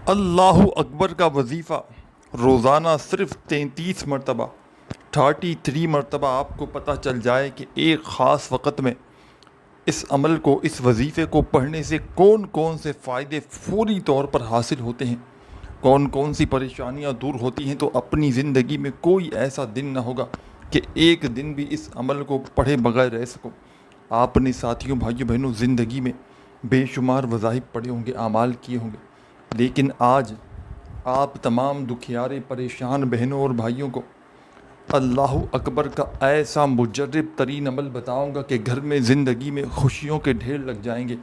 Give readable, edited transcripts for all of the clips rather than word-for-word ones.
اللہ اکبر کا وظیفہ روزانہ صرف 33 مرتبہ 33 مرتبہ آپ کو پتہ چل جائے کہ ایک خاص وقت میں اس عمل کو، اس وظیفے کو پڑھنے سے کون کون سے فائدے فوری طور پر حاصل ہوتے ہیں، کون کون سی پریشانیاں دور ہوتی ہیں، تو اپنی زندگی میں کوئی ایسا دن نہ ہوگا کہ ایک دن بھی اس عمل کو پڑھے بغیر رہ سکو۔ آپ نے ساتھیوں، بھائیوں، بہنوں، زندگی میں بے شمار وظائف پڑھے ہوں گے، اعمال کیے ہوں گے، لیکن آج آپ تمام دکھیارے پریشان بہنوں اور بھائیوں کو اللہ اکبر کا ایسا مجرب ترین عمل بتاؤں گا کہ گھر میں، زندگی میں خوشیوں کے ڈھیر لگ جائیں گے،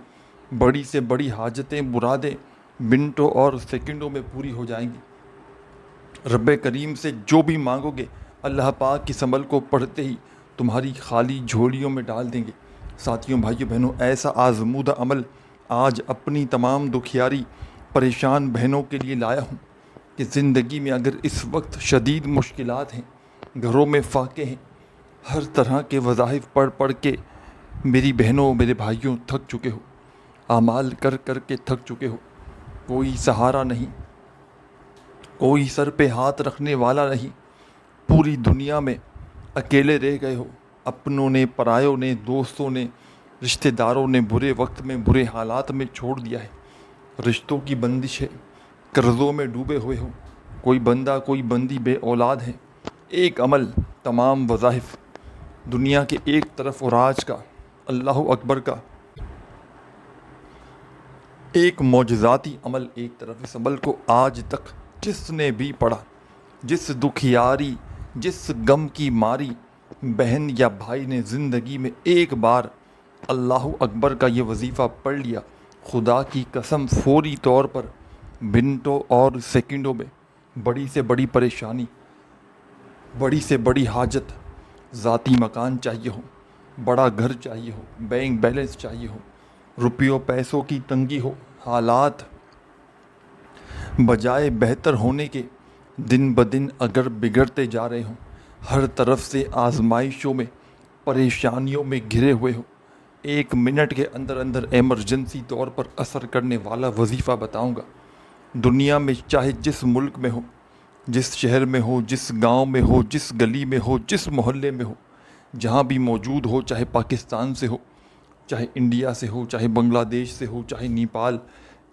بڑی سے بڑی حاجتیں، مرادیں منٹوں اور سیکنڈوں میں پوری ہو جائیں گی۔ رب کریم سے جو بھی مانگو گے، اللہ پاک اس عمل کو پڑھتے ہی تمہاری خالی جھولیوں میں ڈال دیں گے۔ ساتھیوں، بھائیوں، بہنوں، ایسا آزمودہ عمل آج اپنی تمام دکھیاری پریشان بہنوں کے لیے لایا ہوں کہ زندگی میں اگر اس وقت شدید مشکلات ہیں، گھروں میں فاقے ہیں، ہر طرح کے وظائف پڑھ پڑھ کے میری بہنوں، میرے بھائیوں تھک چکے ہو، اعمال کر کر کے تھک چکے ہو، کوئی سہارا نہیں، کوئی سر پہ ہاتھ رکھنے والا نہیں، پوری دنیا میں اکیلے رہ گئے ہو، اپنوں نے، پرایوں نے، دوستوں نے، رشتہ داروں نے برے وقت میں، برے حالات میں چھوڑ دیا ہے، رشتوں کی بندش ہے، قرضوں میں ڈوبے ہوئے ہو، کوئی بندہ، کوئی بندی بے اولاد ہے۔ ایک عمل، تمام وظائف دنیا کے ایک طرف، اور آج کا اللہ اکبر کا ایک معجزاتی عمل ایک طرف۔ اس عمل کو آج تک جس نے بھی پڑھا، جس دکھیاری، جس غم کی ماری بہن یا بھائی نے زندگی میں ایک بار اللہ اکبر کا یہ وظیفہ پڑھ لیا، خدا کی قسم فوری طور پر منٹوں اور سیکنڈوں میں بڑی سے بڑی پریشانی، بڑی سے بڑی حاجت، ذاتی مکان چاہیے ہو، بڑا گھر چاہیے ہو، بینک بیلنس چاہیے ہو، روپیوں پیسوں کی تنگی ہو، حالات بجائے بہتر ہونے کے دن بدن اگر بگڑتے جا رہے ہوں، ہر طرف سے آزمائشوں میں، پریشانیوں میں گھرے ہوئے ہو، ایک منٹ کے اندر اندر ایمرجنسی طور پر اثر کرنے والا وظیفہ بتاؤں گا۔ دنیا میں چاہے جس ملک میں ہو، جس شہر میں ہو، جس گاؤں میں ہو، جس گلی میں ہو، جس محلے میں ہو، جہاں بھی موجود ہو، چاہے پاکستان سے ہو، چاہے انڈیا سے ہو، چاہے بنگلہ دیش سے ہو، چاہے نیپال،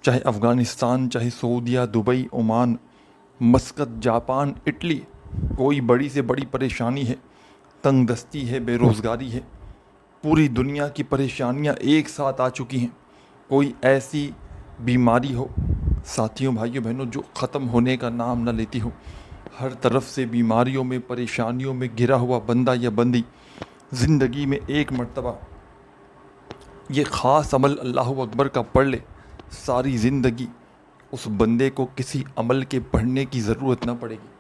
چاہے افغانستان، چاہے سعودیہ، Dubai, Oman, Muscat, Japan, Italy, کوئی بڑی سے بڑی پریشانی ہے، تنگ دستی ہے، بے روزگاری ہے، پوری دنیا کی پریشانیاں ایک ساتھ آ چکی ہیں، کوئی ایسی بیماری ہو، ساتھیوں، بھائیوں، بہنوں، جو ختم ہونے کا نام نہ لیتی ہو، ہر طرف سے بیماریوں میں، پریشانیوں میں گھرا ہوا بندہ یا بندی زندگی میں ایک مرتبہ یہ خاص عمل اللہ اکبر کا پڑھ لے، ساری زندگی اس بندے کو کسی عمل کے پڑھنے کی ضرورت نہ پڑے گی،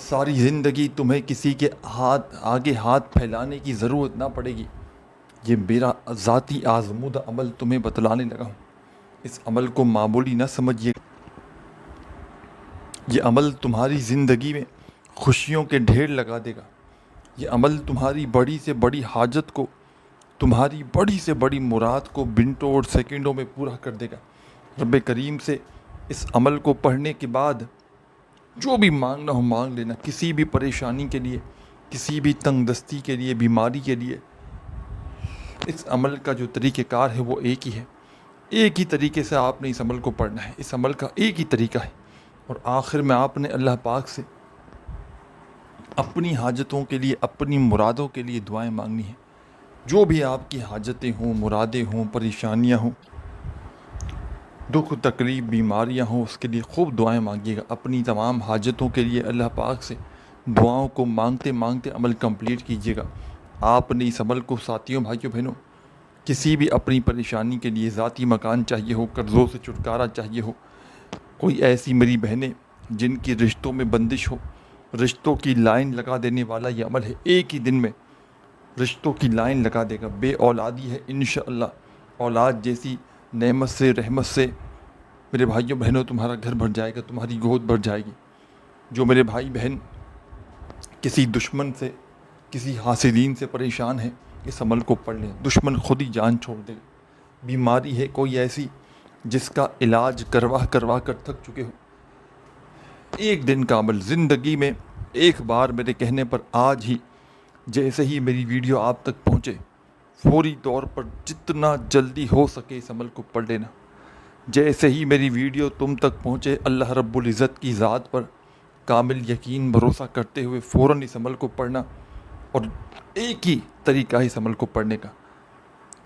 ساری زندگی تمہیں کسی کے آگے ہاتھ پھیلانے کی ضرورت نہ پڑے گی۔ یہ میرا ذاتی آزمودہ عمل تمہیں بتلانے لگا ہوں، اس عمل کو معمولی نہ سمجھیے، یہ عمل تمہاری زندگی میں خوشیوں کے ڈھیر لگا دے گا، یہ عمل تمہاری بڑی سے بڑی حاجت کو، تمہاری بڑی سے بڑی مراد کو منٹوں اور سیکنڈوں میں پورا کر دے گا۔ رب کریم سے اس عمل کو پڑھنے کے بعد جو بھی مانگنا ہو مانگ لینا، کسی بھی پریشانی کے لیے، کسی بھی تنگ دستی کے لیے، بیماری کے لیے۔ اس عمل کا جو طریقہ کار ہے وہ ایک ہی ہے، ایک ہی طریقے سے آپ نے اس عمل کو پڑھنا ہے، اس عمل کا ایک ہی طریقہ ہے، اور آخر میں آپ نے اللہ پاک سے اپنی حاجتوں کے لیے، اپنی مرادوں کے لیے دعائیں مانگنی ہیں۔ جو بھی آپ کی حاجتیں ہوں، مرادیں ہوں، پریشانیاں ہوں، دکھ تکلیف، بیماریاں ہوں، اس کے لیے خوب دعائیں مانگیے گا۔ اپنی تمام حاجتوں کے لیے اللہ پاک سے دعاؤں کو مانگتے مانگتے عمل کمپلیٹ کیجیے گا۔ آپ نے اس عمل کو، ساتھیوں، بھائیوں، بہنوں، کسی بھی اپنی پریشانی کے لیے، ذاتی مکان چاہیے ہو، قرضوں سے چھٹکارا چاہیے ہو، کوئی ایسی میری بہنیں جن کی رشتوں میں بندش ہو، رشتوں کی لائن لگا دینے والا یہ عمل ہے، ایک ہی دن میں رشتوں کی لائن لگا دے گا۔ بے اولادی ہے، انشاءاللہ اولاد جیسی نعمت سے، رحمت سے میرے بھائیوں بہنوں تمہارا گھر بھر جائے گا، تمہاری گود بھر جائے گی۔ جو میرے بھائی بہن کسی دشمن سے، کسی حاسدین سے پریشان ہیں، اس عمل کو پڑھ لیں، دشمن خود ہی جان چھوڑ دے گا۔ بیماری ہے کوئی ایسی جس کا علاج کروا کروا کر تھک چکے ہو. ایک دن کا عمل زندگی میں ایک بار میرے کہنے پر آج ہی جیسے ہی میری ویڈیو آپ تک پہنچے فوری طور پر جتنا جلدی ہو سکے اس عمل کو پڑھ لینا. جیسے ہی میری ویڈیو تم تک پہنچے اللہ رب العزت کی ذات پر کامل یقین بھروسہ کرتے ہوئے فوراً اس عمل کو پڑھنا. اور ایک ہی طریقہ ہے اس عمل کو پڑھنے کا,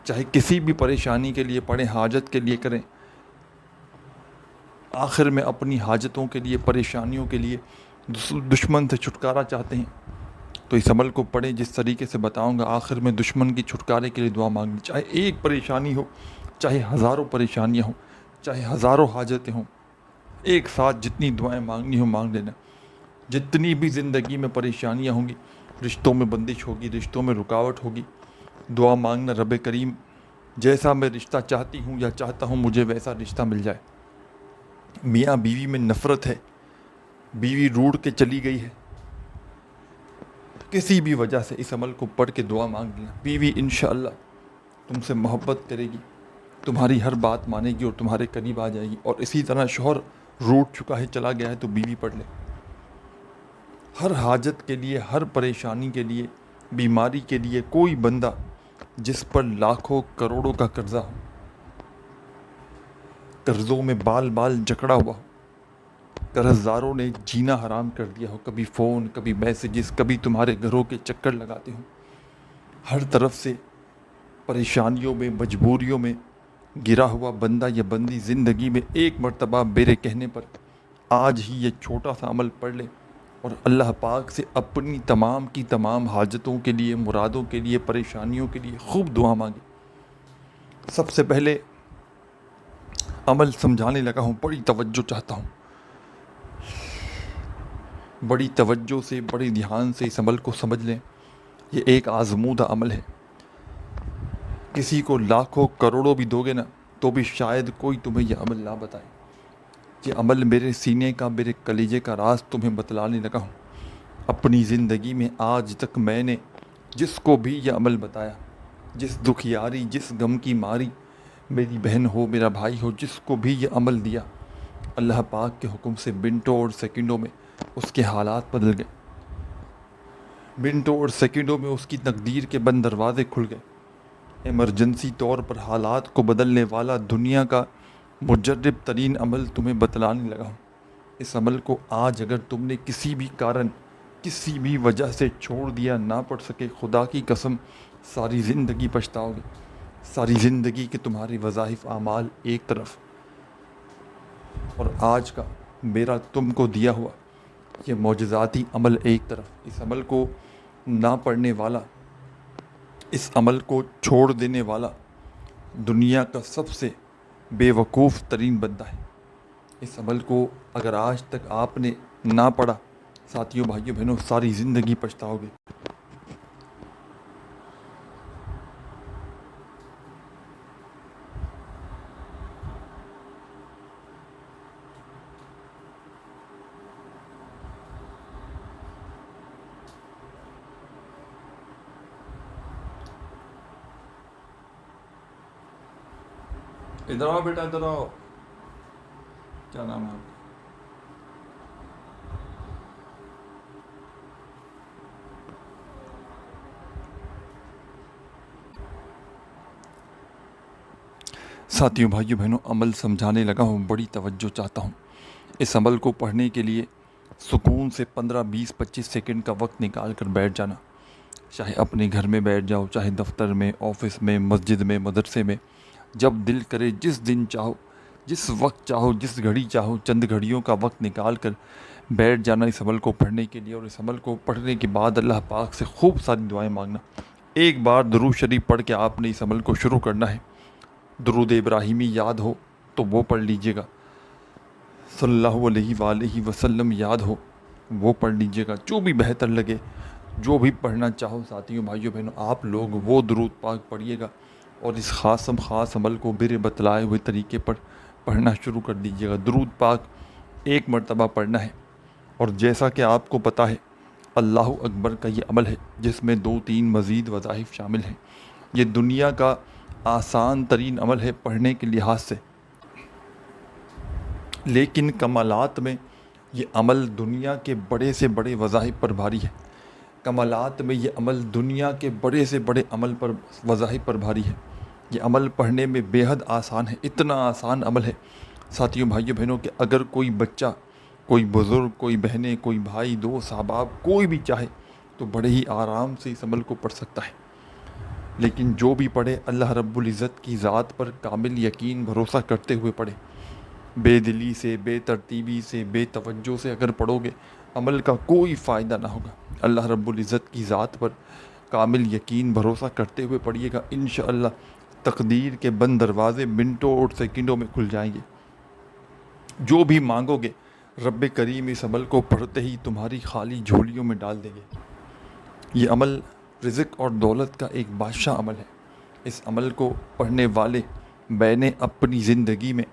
چاہے کسی بھی پریشانی کے لیے پڑھیں, حاجت کے لیے کریں, آخر میں اپنی حاجتوں کے لیے, پریشانیوں کے لیے, دشمن سے چھٹکارا چاہتے ہیں تو اس عمل کو پڑھیں جس طریقے سے بتاؤں گا. آخر میں دشمن کی چھٹکارے کے لیے دعا مانگنی, چاہے ایک پریشانی ہو, چاہے ہزاروں پریشانیاں ہوں, چاہے ہزاروں حاجتیں ہوں, ایک ساتھ جتنی دعائیں مانگنی ہو مانگ لینا. جتنی بھی زندگی میں پریشانیاں ہوں گی, رشتوں میں بندش ہوگی, رشتوں میں رکاوٹ ہوگی, دعا مانگنا رب کریم جیسا میں رشتہ چاہتی ہوں یا چاہتا ہوں مجھے ویسا رشتہ مل جائے. میاں بیوی میں نفرت ہے, بیوی روڑ کے چلی گئی ہے, کسی بھی وجہ سے اس عمل کو پڑھ کے دعا مانگ لینا. بیوی انشاءاللہ تم سے محبت کرے گی, تمہاری ہر بات مانے گی اور تمہارے قریب آ جائے گی. اور اسی طرح شوہر روٹ چکا ہے, چلا گیا ہے, تو بیوی پڑھ لے. ہر حاجت کے لیے, ہر پریشانی کے لیے, بیماری کے لیے کوئی بندہ جس پر لاکھوں کروڑوں کا قرضہ ہو, قرضوں میں بال بال جکڑا ہوا ہو, قرض داروں نے جینا حرام کر دیا ہو, کبھی فون, کبھی میسیجز, کبھی تمہارے گھروں کے چکر لگاتے ہوں, ہر طرف سے پریشانیوں میں, مجبوریوں میں گرا ہوا بندہ یا بندی زندگی میں ایک مرتبہ میرے کہنے پر آج ہی یہ چھوٹا سا عمل پڑھ لے اور اللہ پاک سے اپنی تمام کی تمام حاجتوں کے لیے, مرادوں کے لیے, پریشانیوں کے لیے خوب دعا مانگے. سب سے پہلے عمل سمجھانے لگا ہوں, بڑی توجہ چاہتا ہوں, بڑی توجہ سے, بڑے دھیان سے اس عمل کو سمجھ لیں. یہ ایک آزمودہ عمل ہے. کسی کو لاکھوں کروڑوں بھی دو گے نا تو بھی شاید کوئی تمہیں یہ عمل نہ بتائے. یہ عمل میرے سینے کا, میرے کلیجے کا راز تمہیں بتلانے لگا ہوں. اپنی زندگی میں آج تک میں نے جس کو بھی یہ عمل بتایا, جس دکھیاری, جس غم کی ماری, میری بہن ہو, میرا بھائی ہو, جس کو بھی یہ عمل دیا, اللہ پاک کے حکم سے منٹوں اور سیکنڈوں میں اس کے حالات بدل گئے. منٹوں اور سیکنڈوں میں اس کی تقدیر کے بند دروازے کھل گئے. ایمرجنسی طور پر حالات کو بدلنے والا دنیا کا مجرب ترین عمل تمہیں بتلانے لگا ہوں. اس عمل کو آج اگر تم نے کسی بھی کارن, کسی بھی وجہ سے چھوڑ دیا, نہ پڑھ سکے, خدا کی قسم ساری زندگی پچھتاؤ گے. ساری زندگی کے تمہارے وظائف, اعمال ایک طرف, اور آج کا میرا تم کو دیا ہوا یہ معجزاتی عمل ایک طرف. اس عمل کو نہ پڑھنے والا, اس عمل کو چھوڑ دینے والا دنیا کا سب سے بے وقوف ترین بندہ ہے. اس عمل کو اگر آج تک آپ نے نہ پڑھا, ساتھیوں, بھائیوں, بہنوں, ساری زندگی پچھتاؤ گے. ادھر آؤ بیٹا, ادھر آؤ. کیا نام ہے آپ کا؟ ساتھیوں, بھائیوں, بہنوں, عمل سمجھانے لگا ہوں, بڑی توجہ چاہتا ہوں. اس عمل کو پڑھنے کے لیے سکون سے 15, 20, 25 سیکنڈ کا وقت نکال کر بیٹھ جانا. چاہے اپنے گھر میں بیٹھ جاؤ, چاہے دفتر میں, آفس میں, مسجد میں, مدرسے میں, جب دل کرے, جس دن چاہو, جس وقت چاہو, جس گھڑی چاہو, چند گھڑیوں کا وقت نکال کر بیٹھ جانا اس عمل کو پڑھنے کے لیے. اور اس عمل کو پڑھنے کے بعد اللہ پاک سے خوب ساری دعائیں مانگنا. ایک بار درود شریف پڑھ کے آپ نے اس عمل کو شروع کرنا ہے. درود ابراہیمی یاد ہو تو وہ پڑھ لیجئے گا, صلی اللہ علیہ وآلہ وسلم یاد ہو وہ پڑھ لیجئے گا. جو بھی بہتر لگے, جو بھی پڑھنا چاہو ساتھیوں, بھائیوں, بہنوں, آپ لوگ وہ درود پاک پڑھیے گا اور اس خاص عمل کو میرے بتلائے ہوئے طریقے پر پڑھنا شروع کر دیجئے گا. درود پاک ایک مرتبہ پڑھنا ہے. اور جیسا کہ آپ کو پتہ ہے اللہ اکبر کا یہ عمل ہے جس میں 2-3 مزید وظائف شامل ہیں. یہ دنیا کا آسان ترین عمل ہے پڑھنے کے لحاظ سے. لیکن کمالات میں یہ عمل دنیا کے بڑے سے بڑے وظائف پر بھاری ہے. کمالات میں یہ عمل دنیا کے بڑے سے بڑے عمل پر وظائف پر بھاری ہے. یہ عمل پڑھنے میں بے حد آسان ہے، اتنا آسان عمل ہے ساتھیوں بھائیوں بہنوں کہ اگر کوئی بچہ، کوئی بزرگ، کوئی بہنیں، کوئی بھائی، دوست، احباب، کوئی بھی چاہے تو بڑے ہی آرام سے اس عمل کو پڑھ سکتا ہے. لیکن جو بھی پڑھے اللہ رب العزت کی ذات پر کامل یقین بھروسہ کرتے ہوئے پڑھے. بے دلی سے، بے ترتیبی سے، بے توجہ سے اگر پڑھو گے عمل کا کوئی فائدہ نہ ہوگا. اللہ رب العزت کی ذات پر کامل یقین بھروسہ کرتے ہوئے پڑھیے گا، انشاءاللہ تقدیر کے بند دروازے منٹوں اور سیکنڈوں میں کھل جائیں گے. جو بھی مانگو گے رب کریم اس عمل کو پڑھتے ہی تمہاری خالی جھولیوں میں ڈال دیں گے. یہ عمل رزق اور دولت کا ایک بادشاہ عمل ہے. اس عمل کو پڑھنے والے میں نے اپنی زندگی میں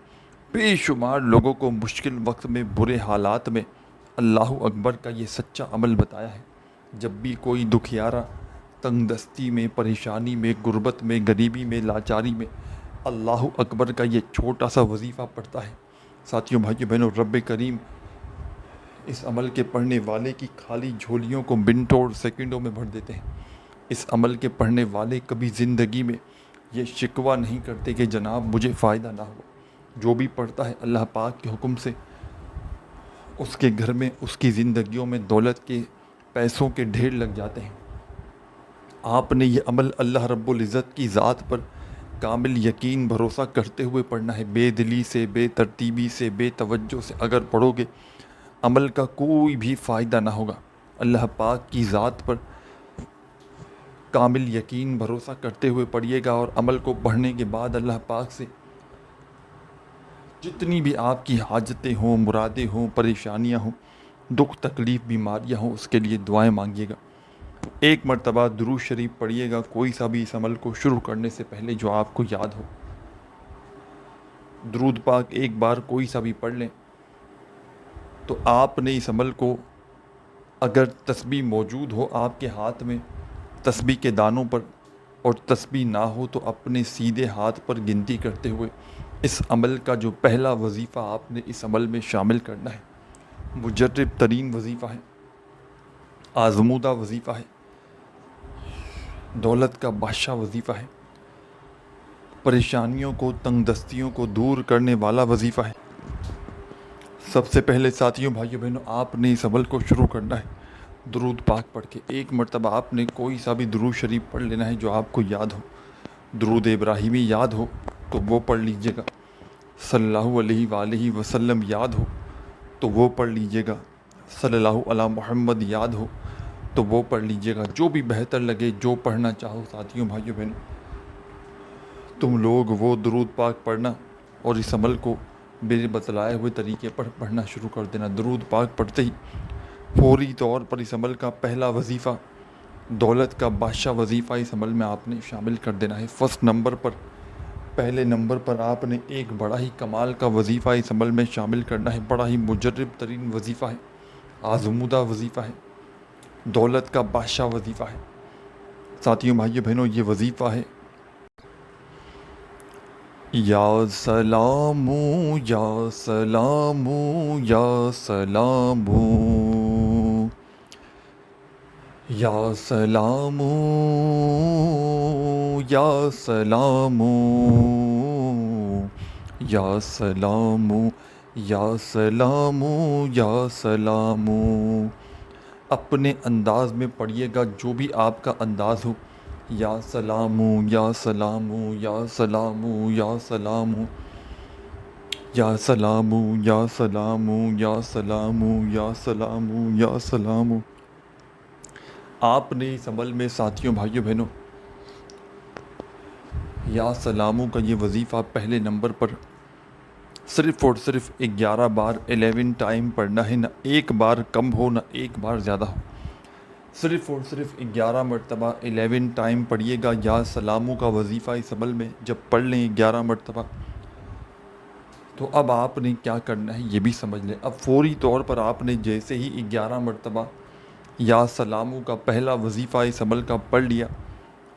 بے شمار لوگوں کو مشکل وقت میں، برے حالات میں اللہ اکبر کا یہ سچا عمل بتایا ہے. جب بھی کوئی دکھیارا تنگ دستی میں، پریشانی میں، غربت میں، غریبی میں، لاچاری میں اللہ اکبر کا یہ چھوٹا سا وظیفہ پڑھتا ہے، ساتھیوں بھائیوں بہنوں، رب کریم اس عمل کے پڑھنے والے کی خالی جھولیوں کو منٹوں اور سیکنڈوں میں بھر دیتے ہیں. اس عمل کے پڑھنے والے کبھی زندگی میں یہ شکوہ نہیں کرتے کہ جناب مجھے فائدہ نہ ہوا. جو بھی پڑھتا ہے اللہ پاک کے حکم سے اس کے گھر میں، اس کی زندگیوں میں دولت کے، پیسوں کے ڈھیر لگ جاتے ہیں. آپ نے یہ عمل اللہ رب العزت کی ذات پر کامل یقین بھروسہ کرتے ہوئے پڑھنا ہے. بے دلی سے، بے ترتیبی سے، بے توجہ سے اگر پڑھو گے عمل کا کوئی بھی فائدہ نہ ہوگا. اللہ پاک کی ذات پر کامل یقین بھروسہ کرتے ہوئے پڑھیے گا اور عمل کو پڑھنے کے بعد اللہ پاک سے جتنی بھی آپ کی حاجتیں ہوں، مرادیں ہوں، پریشانیاں ہوں، دکھ تکلیف، بیماریاں ہوں، اس کے لیے دعائیں مانگیے گا. ایک مرتبہ درود شریف پڑھیے گا کوئی سا بھی اس عمل کو شروع کرنے سے پہلے جو آپ کو یاد ہو. درود پاک ایک بار کوئی سا بھی پڑھ لیں تو آپ نے اس عمل کو، اگر تسبیح موجود ہو آپ کے ہاتھ میں تسبیح کے دانوں پر، اور تسبیح نہ ہو تو اپنے سیدھے ہاتھ پر گنتی کرتے ہوئے اس عمل کا جو پہلا وظیفہ آپ نے اس عمل میں شامل کرنا ہے، مجرب ترین وظیفہ ہے، آزمودہ وظیفہ ہے، دولت کا بادشاہ وظیفہ ہے، پریشانیوں کو، تنگ دستیوں کو دور کرنے والا وظیفہ ہے. سب سے پہلے ساتھیوں بھائیوں بہنوں آپ نے اس عمل کو شروع کرنا ہے درود پاک پڑھ کے. ایک مرتبہ آپ نے کوئی سا بھی درود شریف پڑھ لینا ہے جو آپ کو یاد ہو. درود ابراہیمی یاد ہو تو وہ پڑھ لیجئے گا، صلی اللہ علیہ وآلہ وسلم یاد ہو تو وہ پڑھ لیجئے گا، صلی اللہ علی محمد یاد ہو تو وہ پڑھ لیجئے گا. جو بھی بہتر لگے، جو پڑھنا چاہو ساتھیوں بھائیوں بہنوں تم لوگ وہ درود پاک پڑھنا اور اس عمل کو میرے بتلائے ہوئے طریقے پر پڑھنا شروع کر دینا. درود پاک پڑھتے ہی فوری طور پر اس عمل کا پہلا وظیفہ، دولت کا بادشاہ وظیفہ اس عمل میں آپ نے شامل کر دینا ہے. فرسٹ نمبر پر، پہلے نمبر پر آپ نے ایک بڑا ہی کمال کا وظیفہ اس عمل میں شامل کرنا ہے. بڑا ہی مجرب ترین وظیفہ ہے، آزمودہ وظیفہ ہے، دولت کا بادشاہ وظیفہ ہے. ساتھیوں بھائیوں بہنوں یہ وظیفہ ہے یا سلام یا سلام یا سلام یا سلام یا سلام یا سلام یا سلام یا سلام. اپنے انداز میں پڑھیے گا، جو بھی آپ کا انداز ہو. یا سلام یا سلام یا سلام یا سلام یا سلام یا سلام یا سلام یا سلام یا سلام. آپ نے اس عمل میں ساتھیوں بھائیوں بہنوں یا سلاموں کا یہ وظیفہ پہلے نمبر پر صرف اور صرف 11 بار 11 ٹائم پڑھنا ہے. نہ ایک بار کم ہو، نہ ایک بار زیادہ ہو، صرف اور صرف 11 مرتبہ 11 ٹائم پڑھیے گا یا سلاموں کا وظیفہ اس عمل میں. جب پڑھ لیں 11 مرتبہ تو اب آپ نے کیا کرنا ہے یہ بھی سمجھ لیں. اب فوری طور پر آپ نے جیسے ہی 11 مرتبہ یا سلاموں کا پہلا وظیفہ اس عمل کا پڑھ لیا،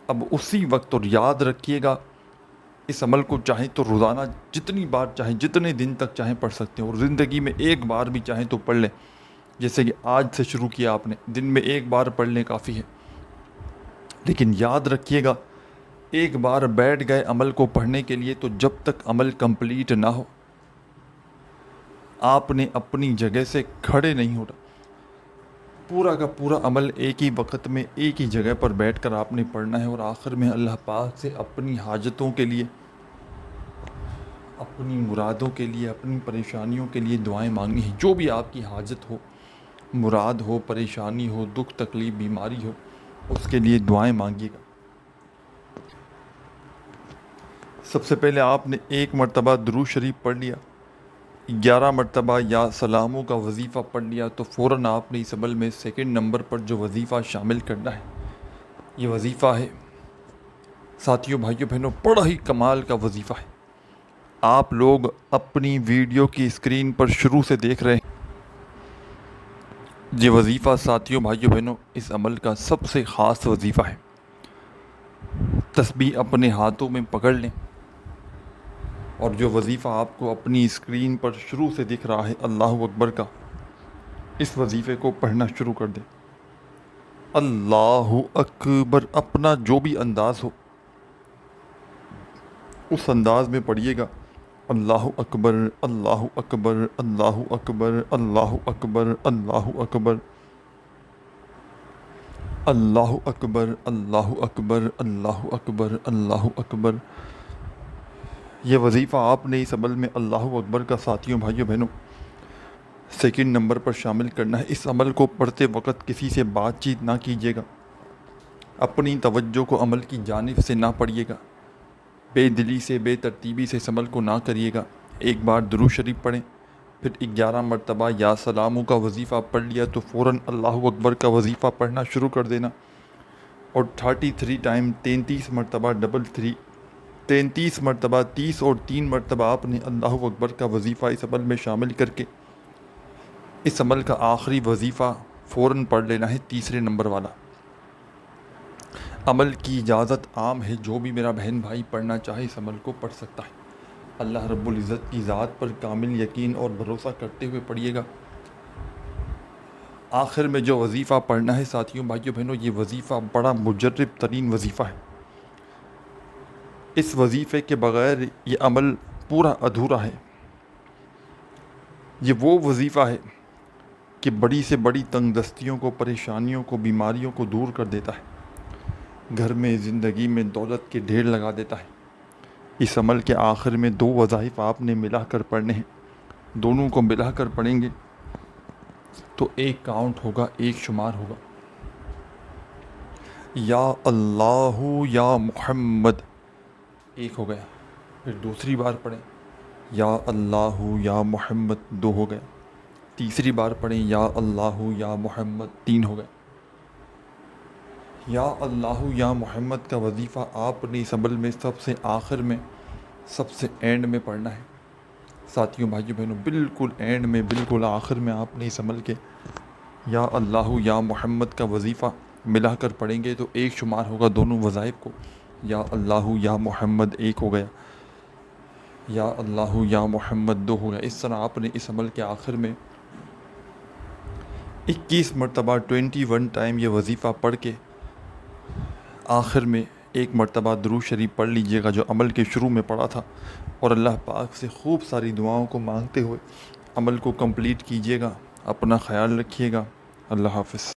اب اسی وقت، اور یاد رکھیے گا اس عمل کو چاہیں تو روزانہ جتنی بار چاہیں جتنے دن تک چاہیں پڑھ سکتے ہیں، اور زندگی میں ایک بار بھی چاہیں تو پڑھ لیں۔ جیسے کہ آج سے شروع کیا آپ نے، دن میں ایک بار پڑھ لیں کافی ہے، لیکن یاد رکھیے گا ایک بار بیٹھ گئے عمل کو پڑھنے کے لیے تو جب تک عمل کمپلیٹ نہ ہو آپ نے اپنی جگہ سے کھڑے نہیں ہونا۔ پورا کا پورا عمل ایک ہی وقت میں ایک ہی جگہ پر بیٹھ کر آپ نے پڑھنا ہے، اور آخر میں اللہ پاک سے اپنی حاجتوں کے لیے، اپنی مرادوں کے لیے، اپنی پریشانیوں کے لیے دعائیں مانگنی ہیں۔ جو بھی آپ کی حاجت ہو، مراد ہو، پریشانی ہو، دکھ تکلیف بیماری ہو، اس کے لیے دعائیں مانگیے گا۔ سب سے پہلے آپ نے ایک مرتبہ درود شریف پڑھ لیا، 11 مرتبہ یا سلاموں کا وظیفہ پڑھ لیا، تو فوراً آپ نے اس عمل میں سیکنڈ نمبر پر جو وظیفہ شامل کرنا ہے، یہ وظیفہ ہے ساتھیوں، بھائیوں، بہنوں، بڑا ہی کمال کا وظیفہ ہے۔ آپ لوگ اپنی ویڈیو کی اسکرین پر شروع سے دیکھ رہے ہیں یہ وظیفہ ساتھیوں، بھائیوں، بہنوں، اس عمل کا سب سے خاص وظیفہ ہے۔ تسبیح اپنے ہاتھوں میں پکڑ لیں، اور جو وظیفہ آپ کو اپنی اسکرین پر شروع سے دکھ رہا ہے اللہ اکبر کا، اس وظیفے کو پڑھنا شروع کر دیں۔ اللہ اکبر، اپنا جو بھی انداز ہو اس انداز میں پڑھیے گا۔ اللہ اکبر، اللہ اکبر، اللہ اکبر، اللہ اکبر، اللہ اکبر، اللہ اکبر، اللہ اکبر، اللہ اکبر، اللہ اکبر۔ یہ وظیفہ آپ نے اس عمل میں اللہ اکبر کا ساتھیوں، بھائیوں، بہنوں، سیکنڈ نمبر پر شامل کرنا ہے۔ اس عمل کو پڑھتے وقت کسی سے بات چیت نہ کیجیے گا، اپنی توجہ کو عمل کی جانب سے نہ پڑھیے گا، بے دلی سے، بے ترتیبی سے اس عمل کو نہ کریے گا۔ ایک بار درود شریف پڑھیں، پھر 11 مرتبہ یا سلاموں کا وظیفہ پڑھ لیا تو فوراً اللہ اکبر کا وظیفہ پڑھنا شروع کر دینا، اور 33 ٹائم 33 مرتبہ 33 مرتبہ 30 اور 3 مرتبہ آپ نے اللہ اکبر کا وظیفہ اس عمل میں شامل کر کے اس عمل کا آخری وظیفہ فوراً پڑھ لینا ہے، تیسرے نمبر والا۔ عمل کی اجازت عام ہے، جو بھی میرا بہن بھائی پڑھنا چاہے اس عمل کو پڑھ سکتا ہے۔ اللہ رب العزت کی ذات پر کامل یقین اور بھروسہ کرتے ہوئے پڑھیے گا۔ آخر میں جو وظیفہ پڑھنا ہے ساتھیوں، بھائیوں، بہنوں، یہ وظیفہ بڑا مجرب ترین وظیفہ ہے۔ اس وظیفے کے بغیر یہ عمل پورا ادھورا ہے۔ یہ وہ وظیفہ ہے کہ بڑی سے بڑی تنگ دستیوں کو، پریشانیوں کو، بیماریوں کو دور کر دیتا ہے، گھر میں، زندگی میں دولت کے ڈھیر لگا دیتا ہے۔ اس عمل کے آخر میں 2 وظائف آپ نے ملا کر پڑھنے ہیں، دونوں کو ملا کر پڑھیں گے تو ایک کاؤنٹ ہوگا، ایک شمار ہوگا۔ یا اللہ یا محمد، ایک ہو گیا، پھر دوسری بار پڑھیں یا اللہ یا محمد، 2 ہو گیا، تیسری بار پڑھیں یا اللہ یا محمد، 3 ہو گئے۔ یا اللہ یا محمد کا وظیفہ آپ نے اس عمل میں سب سے آخر میں، سب سے اینڈ میں پڑھنا ہے ساتھیوں، بھائیوں، بہنوں، بالکل اینڈ میں، بالکل آخر میں آپ نے اس عمل کے یا اللہ یا محمد کا وظیفہ ملا کر پڑھیں گے تو ایک شمار ہوگا دونوں وظائف کو۔ یا اللہ یا محمد 1 ہو گیا، یا اللہ یا محمد 2 ہو گیا۔ اس طرح آپ نے اس عمل کے آخر میں 21 مرتبہ 21 ٹائم یہ وظیفہ پڑھ کے آخر میں 1 مرتبہ درود شریف پڑھ لیجئے گا جو عمل کے شروع میں پڑھا تھا، اور اللہ پاک سے خوب ساری دعاؤں کو مانگتے ہوئے عمل کو کمپلیٹ کیجیے گا۔ اپنا خیال رکھیے گا۔ اللہ حافظ۔